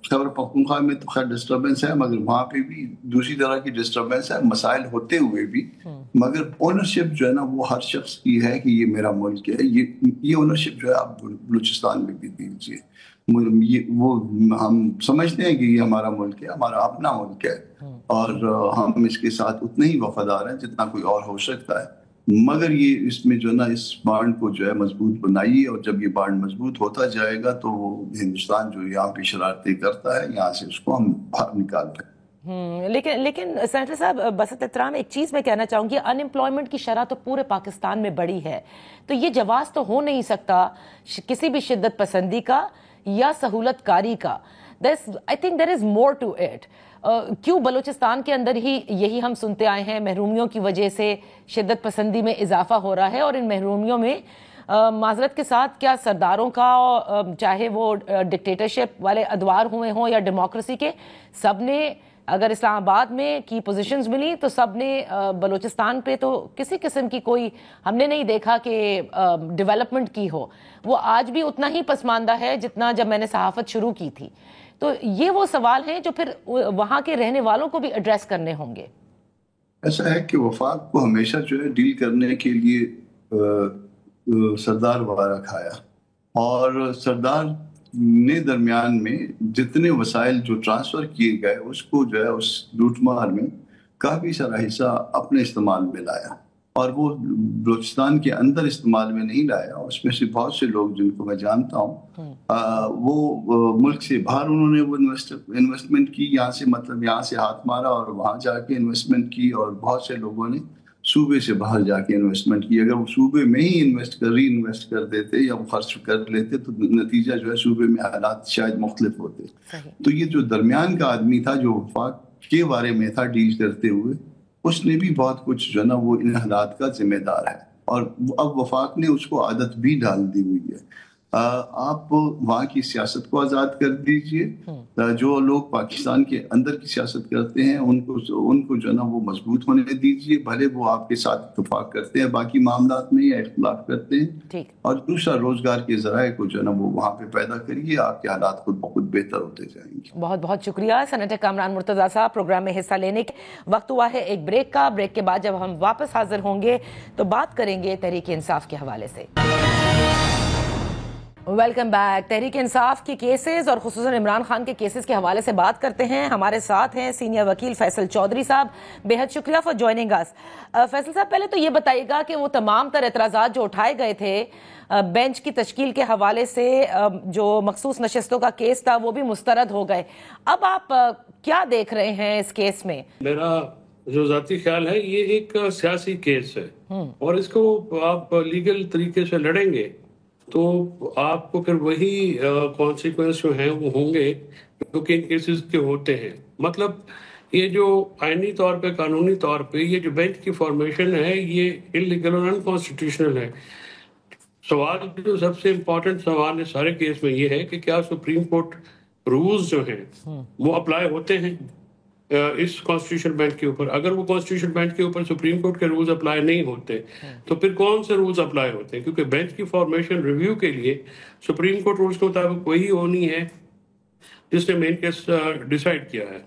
خیبر پختونخوا میں تو خیر ڈسٹربنس ہے، مگر وہاں پہ بھی دوسری طرح کی ڈسٹربنس ہے، مسائل ہوتے ہوئے بھی. مگر اونرشپ جو ہے نا وہ ہر شخص کی ہے کہ یہ میرا ملک ہے. یہ اونرشپ جو ہے آپ بلوچستان میں بھی دیجیے. وہ ہم سمجھتے ہیں کہ یہ ہمارا ملک ہے، ہمارا اپنا ملک ہے، اور ہم اس کے ساتھ اتنے ہی وفادار ہیں جتنا کوئی اور ہو سکتا ہے. مگر یہ اس میں جو ہے نا اس بانڈ کو جو ہے مضبوط بنائیے، اور جب یہ بانڈ مضبوط ہوتا جائے گا تو وہ ہندوستان جو یہاں پہ شرارتیں کرتا ہے یہاں سے اس کو ہم باہر نکال دیں. لیکن سینیٹر صاحب بسط احترام ایک چیز میں کہنا چاہوں گی، ان امپلائمنٹ کی شرح تو پورے پاکستان میں بڑی ہے، تو یہ جواز تو ہو نہیں سکتا کسی بھی شدت پسندی کا یا سہولت کاری کا. I think there is more to it. کیوں بلوچستان کے اندر ہی یہی ہم سنتے آئے ہیں، محرومیوں کی وجہ سے شدت پسندی میں اضافہ ہو رہا ہے، اور ان محرومیوں میں معذرت کے ساتھ کیا سرداروں کا چاہے وہ ڈکٹیٹرشپ والے ادوار ہوئے ہوں یا ڈیموکریسی کے، سب نے اگر اسلام آباد میں کی پوزیشنز ملی تو سب نے بلوچستان پہ تو کسی قسم کی کوئی ہم نے نہیں دیکھا کہ ڈیولپمنٹ کی ہو. وہ آج بھی اتنا ہی پسماندہ ہے جتنا جب میں نے صحافت شروع کی تھی. تو یہ وہ سوال ہیں جو پھر وہاں کے رہنے والوں کو بھی ایڈریس کرنے ہوں گے. ایسا ہے کہ وفاق کو ہمیشہ جو ہے ڈیل کرنے کے لیے سردار وغیرہ کھایا، اور سردار نے درمیان میں جتنے وسائل جو ٹرانسفر کیے گئے اس کو جو ہے اس لوٹ مار میں کافی سارا حصہ اپنے استعمال میں لایا، اور وہ بلوچستان کے اندر استعمال میں نہیں لایا. اس میں سے بہت سے لوگ جن کو میں جانتا ہوں وہ ملک سے باہر انہوں نے وہ انویسٹمنٹ کی، یہاں سے مطلب یہاں سے ہاتھ مارا اور وہاں جا کے انویسٹمنٹ کی، اور بہت سے لوگوں نے صوبے سے باہر جا کے انویسٹمنٹ کی. اگر وہ صوبے میں ہی ری انویسٹ کر دیتے یا وہ خرچ کر لیتے تو نتیجہ جو ہے صوبے میں حالات شاید مختلف ہوتے. تو یہ جو درمیان کا آدمی تھا جو وفاق کے بارے میں تھا ڈیل کرتے ہوئے, اس نے بھی بہت کچھ جو ہے نا وہ ان حالات کا ذمہ دار ہے, اور اب وفاق نے اس کو عادت بھی ڈال دی ہوئی ہے. آپ وہاں کی سیاست کو آزاد کر دیجئے, جو لوگ پاکستان کے اندر کی سیاست کرتے ہیں ان کو جو ہے نا وہ مضبوط ہونے دیجئے, بھلے وہ آپ کے ساتھ اتفاق کرتے ہیں باقی معاملات میں یا اختلاف کرتے ہیں, اور دوسرا روزگار کے ذرائع کو جو ہے نا وہ وہاں پہ پیدا کریے, آپ کے حالات خود بخود بہتر ہوتے جائیں گے. بہت بہت شکریہ سینیٹر کامران مرتضیٰ صاحب, پروگرام میں حصہ لینے کے وقت ہوا ہے ایک بریک کا. بریک کے بعد جب ہم واپس حاضر ہوں گے تو بات کریں گے تحریک انصاف کے حوالے سے. Welcome back. تحریک انصاف کے کیسز اور خصوصاً عمران خان کے کیسز کے حوالے سے بات کرتے ہیں. ہمارے ساتھ ہیں سینئر وکیل فیصل چودھری صاحب. بے حد شکریہ فار جوائننگ اس. فیصل صاحب, پہلے تو یہ بتائیے گا کہ وہ تمام تر اعتراضات جو اٹھائے گئے تھے بینچ کی تشکیل کے حوالے سے, جو مخصوص نشستوں کا کیس تھا وہ بھی مسترد ہو گئے. اب آپ کیا دیکھ رہے ہیں اس کیس میں؟ میرا جو ذاتی خیال ہے یہ ایک سیاسی کیس ہے, اور اس کو آپ لیگل طریقے سے لڑیں گے تو آپ کو پھر وہی کانسیکوینس جو ہیں وہ ہوں گے جو کہ ان کیسز کے ہوتے ہیں. مطلب یہ جو آئینی طور پہ, قانونی طور پہ یہ جو بینچ کی فارمیشن ہے یہ انلیگل اور انکانسٹیٹیوشنل ہے. سوال جو سب سے امپورٹنٹ سوال ہے سارے کیس میں یہ ہے کہ کیا سپریم کورٹ رولز جو ہیں وہ اپلائی ہوتے ہیں اس کانسٹیٹیوشن بینچ کے اوپر. اگر وہ کانسٹیٹیوشن بینچ کے اوپر سپریم کورٹ کے رولز اپلائی نہیں ہوتے تو پھر کون سے رولز اپلائی ہوتے ہیں, کیونکہ بینچ کی فارمیشن ریویو کے لیے سپریم کورٹ رولز کے مطابق وہی ہونی ہے جس نے مین کیس ڈیسائیڈ کیا ہے.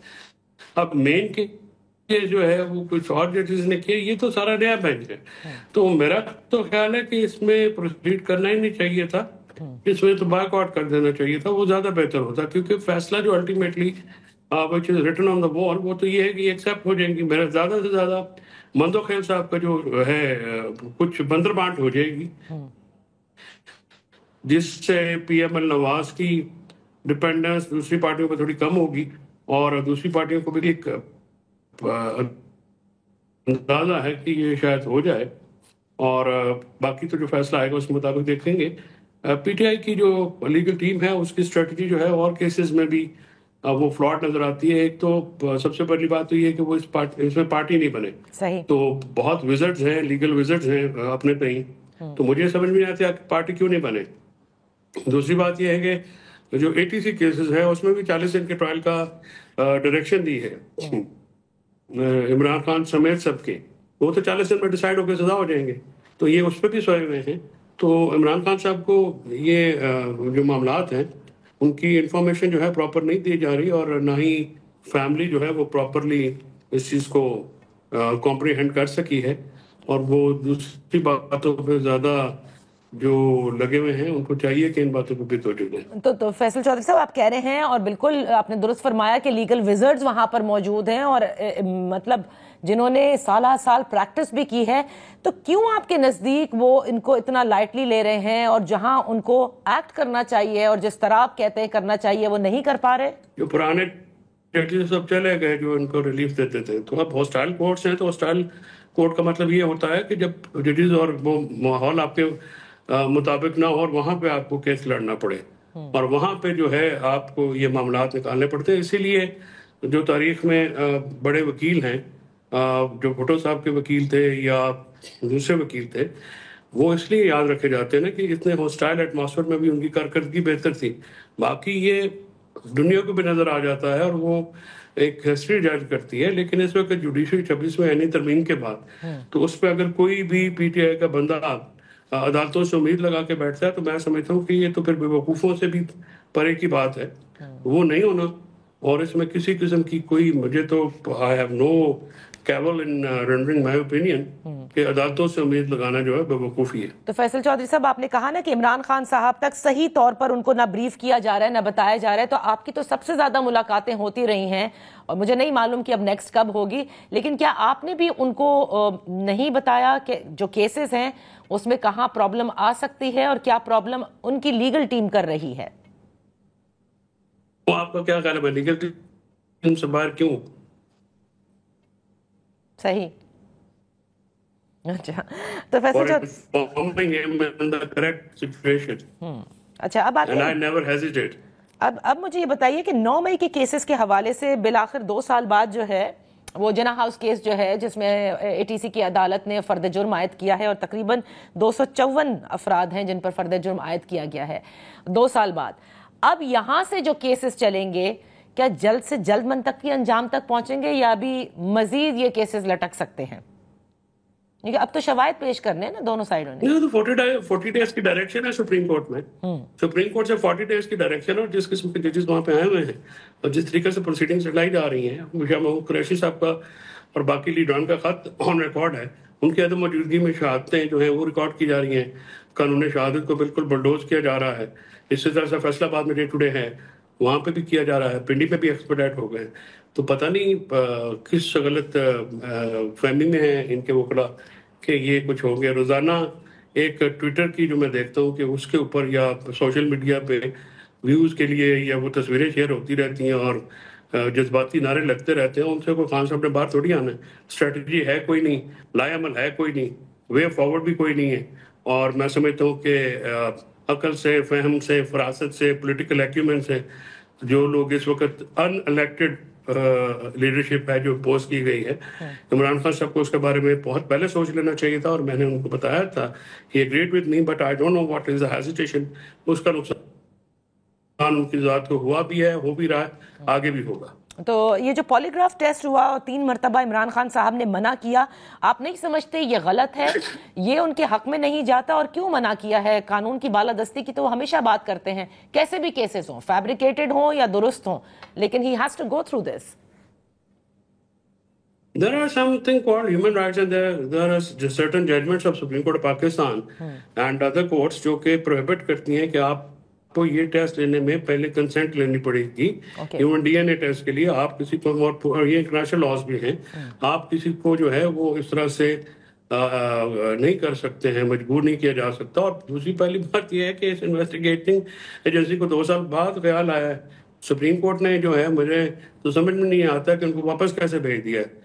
اب مین کیس جو ہے وہ کچھ اور ججز نے کیا, یہ تو سارا نیا بینچ ہے. تو میرا تو خیال ہے کہ اس میں پروسیڈ کرنا ہی نہیں چاہیے تھا, اس میں تو بائیک آؤٹ کر دینا چاہیے تھا, وہ زیادہ بہتر ہوتا, کیونکہ فیصلہ جو ultimately which is written on the wall وہ تو یہ ہے کہ یہ ایکسیپٹ ہو جائیں گی. میرا زیادہ سے زیادہ مندو خیل صاحب کا جو ہے کچھ بندر بانٹ ہو جائے گی جس سے پی ایم ایل نواز کی ڈپینڈنس دوسری پارٹیوں پہ تھوڑی کم ہوگی, اور دوسری پارٹیوں کو بھی ایک اندازہ ہے کہ یہ شاید ہو جائے, اور باقی تو جو فیصلہ آئے گا اس کے مطابق دیکھیں گے. پی ٹی آئی کی جو لیگل ٹیم ہے اس کی اسٹریٹجی جو ہے اور کیسز میں بھی وہ فلاٹ نظر آتی ہے. ایک تو سب سے پہلی بات تو یہ ہے کہ وہ اس میں پارٹی نہیں بنے. تو بہت وزٹس ہیں, لیگل وزٹس ہیں اپنے کہیں, تو مجھے سمجھ میں نہیں آتی کہ پارٹی کیوں نہیں بنے. دوسری بات یہ ہے کہ جو اے ٹی سی کیسز ہیں اس میں بھی 40 دن کے ٹرائل کا ڈائریکشن دی ہے عمران خان سمیت سب کے, وہ تو 40 دن میں ڈیسائیڈ ہو کے سزا ہو جائیں گے, تو یہ اس پہ بھی سوئے ہوئے ہیں. تو عمران خان صاحب کو یہ جو معاملات ہیں ان کی انفارمیشن جو ہے پراپر نہیں دی جا رہی, اور نہ ہی فیملی جو ہے وہ پراپرلی اس چیز کو کمپریہینڈ کر سکی ہے, اور وہ دوسری باتوں پہ زیادہ جو لگے ہوئے ہیں ان کو چاہیے کہ ان باتوں پہ بھی توجہ دیں. تو فیصل چودھری صاحب آپ کہہ رہے ہیں, اور بالکل آپ نے درست فرمایا کہ لیگل وزرڈز وہاں پر موجود ہیں, اور مطلب جنہوں نے سالہ سال پریکٹس بھی کی ہے, تو کیوں آپ کے نزدیک وہ ان کو اتنا لائٹلی لے رہے ہیں, اور جہاں ان کو ایکٹ کرنا چاہیے اور جس طرح آپ کہتے ہیں کرنا چاہیے وہ نہیں کر پا رہے؟ جو پرانے ججز سب چلے گئے جو ان کو ریلیف دیتے تھے, تو اب ہاسٹائل کورٹس ہیں, تو ہاسٹائل کورٹ کا مطلب یہ ہوتا ہے کہ جب ججز اور وہ ماحول آپ کے مطابق نہ ہو اور وہاں پہ آپ کو کیس لڑنا پڑے, اور وہاں پہ جو ہے آپ کو یہ معاملات نکالنے پڑتے ہیں. اسی لیے جو تاریخ میں بڑے وکیل ہیں, جو بھٹو صاحب کے وکیل تھے یا دوسرے وکیل تھے, وہ اس لیے یاد رکھے جاتے ہیں نا کہ اتنے ہاسٹائل ایٹماسفیئر میں بھی ان کی کارکردگی بہتر تھی. باقی یہ دنیا کو بھی نظر آ جاتا ہے اور وہ ایک ہسٹری جج کرتی ہے, لیکن اس وقت جوڈیشری 26 میں ترمیم کے بعد تو اس پہ اگر کوئی بھی پی ٹی آئی کا بندہ عدالتوں سے امید لگا کے بیٹھتا ہے تو میں سمجھتا ہوں کہ یہ تو پھر بے وقوفوں سے بھی پرے کی بات ہے, وہ نہیں ہونا. اور اس میں کسی قسم کی کوئی, مجھے تو I have no cavil in rendering my opinion کہ عدالتوں سے امید لگانا جو ہے بے وقوفی ہے. تو فیصل چودھری صاحب آپ نے کہا نا کہ عمران خان صاحب تک صحیح طور پر ان کو نہ بریف کیا جا رہا ہے نہ بتایا جا رہا ہے, تو آپ کی تو سب سے زیادہ ملاقاتیں ہوتی رہی ہیں, اور مجھے نہیں معلوم کہ اب نیکسٹ کب ہوگی, لیکن کیا آپ نے بھی ان کو نہیں بتایا کہ جو کیسز ہیں اس میں کہاں پرابلم آ سکتی ہے اور کیا پرابلم ان کی لیگل ٹیم کر رہی ہے؟ آپ کا کیا خیال ہے لیگل ٹیم سے باہر کیوں؟ صحیح. اچھا تو for فیصل صاحب informing him in the correct situation. اچھا اب آتے And ہیں I never hesitate. اب مجھے یہ بتائیے کہ 9 مئی کے کیسز کے حوالے سے بالآخر 2 سال بعد جو ہے وہ جنا ہاؤس کیس جو ہے جس میں اے ٹی سی کی عدالت نے فرد جرم عائد کیا ہے اور تقریباً 254 افراد ہیں جن پر فرد جرم عائد کیا گیا ہے 2 سال بعد. اب یہاں سے جو کیسز چلیں گے کیا جلد سے جلد منطقی انجام تک پہنچیں گے یا ابھی مزید یہ کیسز لٹک سکتے ہیں؟ کیونکہ اب تو شواہد پیش کرنے ہیں نا دونوں سائڈوں نے. نہیں تو 40 ڈیز کی ڈائریکشن ہے سپریم کورٹ میں. سپریم کورٹ سے 40 ڈیز کی ڈائریکشن اور جس قسم کے ججز وہاں پہ آئے ہوئے ہیں اور جس طریقے سے پروسیڈنگ چلائی جا رہی ہیں, شاہ محمود قریشی صاحب کا اور باقی لیڈران کا خط آن ریکارڈ ہے, ان کی عدم موجودگی میں شہادتیں جو ہیں وہ ریکارڈ کی جا رہی ہیں, قانون شہادت کو بالکل بلڈوز کیا جا رہا ہے. اسی طرح سے فیصلہ آباد میں ڈے ٹو ڈے ہے, وہاں پہ بھی کیا جا رہا ہے, پنڈی پہ بھی ایکسپیڈائٹ ہو گئے. تو پتہ نہیں کس غلط فہمی میں ہیں ان کے وکلا کہ یہ کچھ ہوں گے. روزانہ ایک ٹویٹر کی جو میں دیکھتا ہوں کہ اس کے اوپر یا سوشل میڈیا پہ ویوز کے لیے یا وہ تصویریں شیئر ہوتی رہتی ہیں اور جذباتی نعرے لگتے رہتے ہیں. ان سے کوئی خان صاحب نے باہر تھوڑی آنا ہے. اسٹریٹجی ہے کوئی نہیں, لائے عمل ہے کوئی نہیں, وے فارورڈ بھی کوئی نہیں ہے. اور میں سمجھتا ہوں کہ عقل سے, فہم سے, فراست سے, پولیٹیکل ایکیومن سے جو لوگ اس وقت ان الیکٹڈ لیڈرشپ ہے جو پوسٹ کی گئی ہے, عمران خان صاحب کو اس کے بارے میں بہت پہلے سوچ لینا چاہیے تھا. اور میں نے ان کو بتایا تھا he agreed with me but I don't know what is the hesitation. اس کا نقصان ان کی ذات کو ہوا بھی ہے, ہو بھی رہا ہے, آگے بھی ہوگا. تو یہ جو پولیگراف ٹیسٹ ہوا اور 3 مرتبہ عمران خان صاحب نے منع کیا, آپ نہیں سمجھتے یہ غلط ہے, یہ ان کے حق میں نہیں جاتا؟ اور کیوں منع کیا ہے؟ قانون کی بالادستی کی تو وہ ہمیشہ بات کرتے ہیں, کیسے بھی کیسز ہوں, فیبریکیٹڈ ہوں یا درست ہوں, لیکن he has to go through this. There are something called human rights and there are certain judgments of Supreme Court of Pakistan and other courts جو کہ prohibit کرتی ہیں کہ آپ کو یہ ٹیسٹ لینے میں پہلے کنسنٹ لینی پڑے گی. Even D N A test کے لیے آپ کسی کو, یہ انٹرنیشنل لاز بھی ہیں, آپ کسی کو جو ہے وہ اس طرح سے نہیں کر سکتے ہیں, مجبور نہیں کیا جا سکتا. اور دوسری پہلی بات یہ ہے کہ اس انویسٹیگیٹنگ ایجنسی کو 2 سال بعد خیال آیا ہے. سپریم کورٹ نے جو ہے, مجھے تو سمجھ میں نہیں آتا کہ ان کو واپس کیسے بھیج دیا ہے.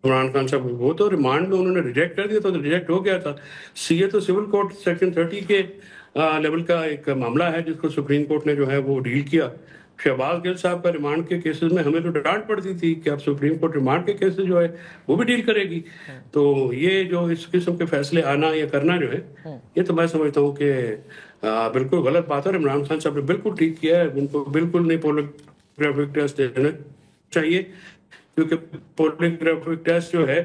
عمران خان صاحب وہ تو ریمانڈ میں انہوں نے ریجیکٹ کر دیا, تو ریجیکٹ ہو گیا تھا. سی اے تو سول کورٹ سیکشن 30 کے لیول کا ایک معاملہ ہے جس کو سپریم کورٹ نے جو ہے وہ ڈیل کیا. شہباز گل صاحب کا ریمانڈ کے کیسز میں ہمیں تو ڈانٹ پڑتی تھی کہ اب سپریم کورٹ ریمانڈ کے کیسز جو ہے وہ بھی ڈیل کرے گی. تو یہ جو اس قسم کے فیصلے آنا یا کرنا جو ہے, یہ تو میں سمجھتا ہوں کہ بالکل غلط بات ہے. اور عمران خان صاحب نے بالکل ٹھیک کیا ہے, ان کو بالکل نہیں پولیگرافک ٹیسٹ دینا چاہیے, کیونکہ پولیگرافک ٹیسٹ جو ہے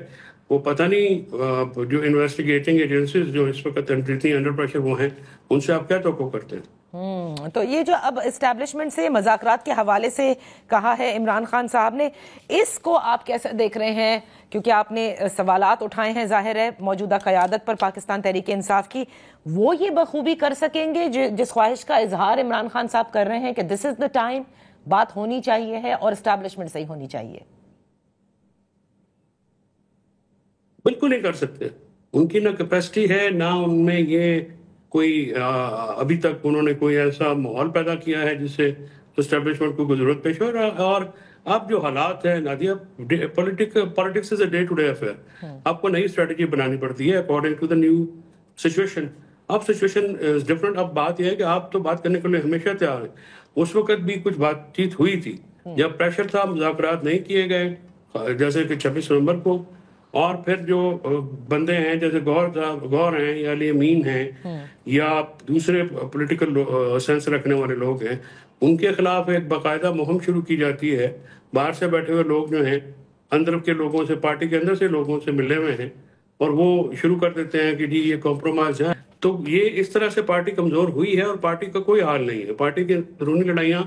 وہ پتہ نہیں جو انویسٹیگیٹنگ ایجنسیز جو اس وقت اتنی انڈر پریشر وہ ہیں, ان سے آپ کیا توقع کرتے ہیں؟ تو یہ جو اب اسٹیبلشمنٹ سے مذاکرات کے حوالے سے کہا ہے عمران خان صاحب نے, اس کو آپ کیسے دیکھ رہے ہیں؟ کیونکہ آپ نے سوالات اٹھائے ہیں ظاہر ہے موجودہ قیادت پر پاکستان تحریک انصاف کی, وہ یہ بخوبی کر سکیں گے جس خواہش کا اظہار عمران خان صاحب کر رہے ہیں کہ دس از دا ٹائم, بات ہونی چاہیے ہے اور اسٹیبلشمنٹ صحیح ہونی چاہیے؟ بالکل نہیں کر سکتے. ان کی نہ کیپیسٹی ہے, نہ ان میں یہ کوئی ابھی تک انہوں نے کوئی ایسا ماحول پیدا کیا ہے جس سے اسٹیبلشمنٹ کو ضرورت پیش ہو. اور اب جو حالات ہیں Nadia, politics is a day to day affair. آپ کو نئی اسٹریٹجی بنانی پڑتی ہے according to the new situation. اب سچویشن از ڈفرنٹ. اب بات یہ ہے کہ آپ تو بات کرنے کے لیے ہمیشہ تیار ہیں. اس وقت بھی کچھ بات چیت ہوئی تھی جب پریشر تھا, مذاکرات نہیں کیے گئے, جیسے کہ 26 نومبر کو. اور پھر جو بندے ہیں جیسے گور ہیں یا علی امین ہیں یا دوسرے پولیٹیکل سینس رکھنے والے لوگ ہیں, ان کے خلاف ایک باقاعدہ مہم شروع کی جاتی ہے. باہر سے بیٹھے ہوئے لوگ جو ہیں اندر کے لوگوں سے, پارٹی کے اندر سے لوگوں سے ملے ہوئے ہیں, اور وہ شروع کر دیتے ہیں کہ جی یہ کمپرومائز ہے. تو یہ اس طرح سے پارٹی کمزور ہوئی ہے اور پارٹی کا کوئی حال نہیں ہے. پارٹی کی اندرونی لڑائیاں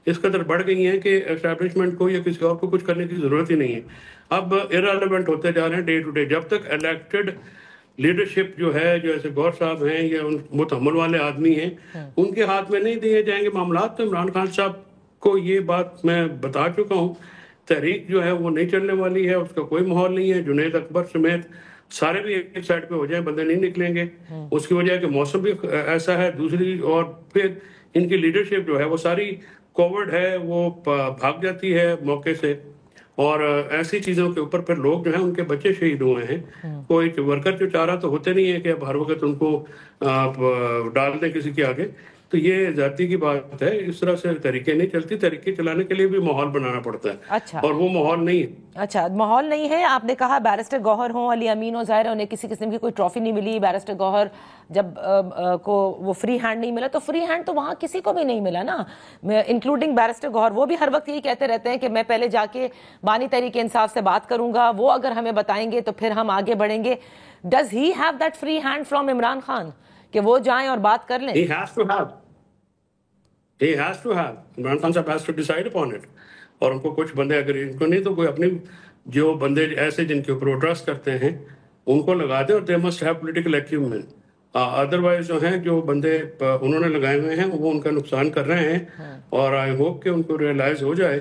اس قدر بڑھ گئی ہیں کہ اسٹیبلشمنٹ کو یا کسی اور کو کچھ کرنے کی ضرورت ہی نہیں ہے. اب ارریلیونٹ ہوتے جا رہے ہیں ڈے ٹو ڈے. جب تک الیکٹڈ لیڈرشپ جو ہے, جیسے گور صاحب ہیں یا متحمل والے آدمی ہیں, ان کے ہاتھ میں نہیں دیے جائیں گے معاملات, تو عمران خان صاحب کو یہ بات میں بتا چکا ہوں, تحریک جو ہے وہ نہیں چلنے والی ہے, اس کا کوئی ماحول نہیں ہے. جنید اکبر سمیت سارے بھی ایک سائڈ پہ ہو جائیں, بندے نہیں نکلیں گے. اس کی وجہ ہے کہ موسم بھی ایسا ہے. دوسری اور پھر ان کی لیڈرشپ جو ہے وہ ساری کوورڈ ہے, وہ بھاگ جاتی ہے موقع سے. اور ایسی چیزوں کے اوپر پھر لوگ جو ہیں ان کے بچے شہید ہوئے ہیں. کوئی ورکر جو چاہ رہا تو ہوتے نہیں ہے کہ اب ہر وقت ان کو ڈال دیں کسی کے آگے. تو یہ ذاتی کی بات ہے, اس طرح سے طریقے نہیں چلتی. طریقے چلانے کے لیے بھی ماحول بنانا پڑتا ہے. اچھا, اور وہ ماحول نہیں ہے. اچھا ماحول نہیں ہے. آپ نے کہا بیرسٹر گوہر ہوں, علی امین ہوں, ظاہر ہے انہیں کسی قسم کی کوئی ٹرافی نہیں ملی. بیرسٹر گوہر جب کو وہ فری ہینڈ نہیں ملا تو فری ہینڈ تو وہاں کسی کو بھی نہیں ملا نا, انکلوڈنگ بیرسٹر گوہر. وہ بھی ہر وقت یہی کہتے رہتے ہیں کہ میں پہلے جا کے بانی تحریک انصاف سے بات کروں گا, وہ اگر ہمیں بتائیں گے تو پھر ہم آگے بڑھیں گے. Does he have that free hand from Imran Khan کہ وہ جائیں اور بات کر لیں؟ He has to have. Imran Khan صاحب has to decide upon it. اور ان کو کچھ بندے اگر ان کو نہیں تو کوئی اپنی جو بندے ایسے جن کے اوپر وہ ٹرسٹ کرتے ہیں ان کو لگا دیں, اور they must have political acumen. Otherwise جو ہیں جو بندے انہوں نے لگائے ہوئے ہیں وہ ان کا نقصان کر رہے ہیں, اور آئی ہوپ کہ ان کو ریئلائز ہو جائے.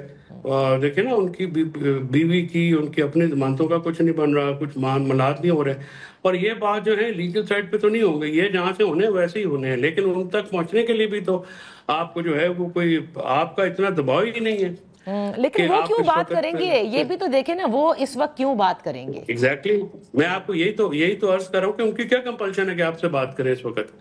دیکھیں نا ان کی بیوی کی ان کی اپنی ضمانتوں کا کچھ نہیں بن رہا, کچھ معاملات نہیں ہو رہے. اور یہ بات جو ہے لیگل سائڈ پہ تو نہیں ہو گئی, یہ جہاں سے ہونے ویسے ہی ہونے ہیں, لیکن ان تک پہنچنے کے لیے بھی تو آپ کو جو ہے وہ کوئی آپ کا اتنا دباؤ ہی نہیں ہے. لیکن وہ کیوں بات کریں گے, یہ بھی تو دیکھیں نا, وہ اس وقت کیوں بات کریں گے؟ ایگزیکٹلی, میں آپ کو یہی تو عرض کر رہا ہوں کہ ان کی کیا کمپلشن ہے کہ آپ سے بات کریں اس وقت.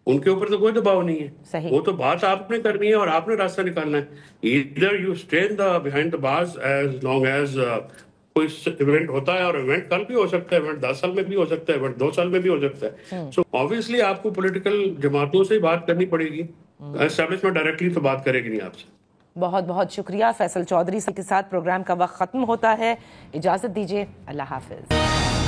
ان کے اوپر تو کوئی دباؤ نہیں ہے. وہ تو بات آپ نے کرنی ہے اور آپ نے راستہ نکالنا ہے. either you stay behind the bars as long as کوئی ایونٹ ہوتا ہے, اور ایونٹ کل بھی ہو سکتا ہے, ایونٹ 10 سال میں بھی ہو سکتا ہے, ایونٹ 2 سال میں بھی ہو سکتا ہے. سو obviously آپ کو پولیٹیکل جماعتوں سے بات کرنی پڑے گی. اسٹیبلشمنٹ ڈائریکٹلی تو بات کرے گی نہیں آپ سے. بہت بہت شکریہ. فیصل چودھری کے ساتھ پروگرام کا وقت ختم ہوتا ہے, اجازت دیجیے, اللہ حافظ.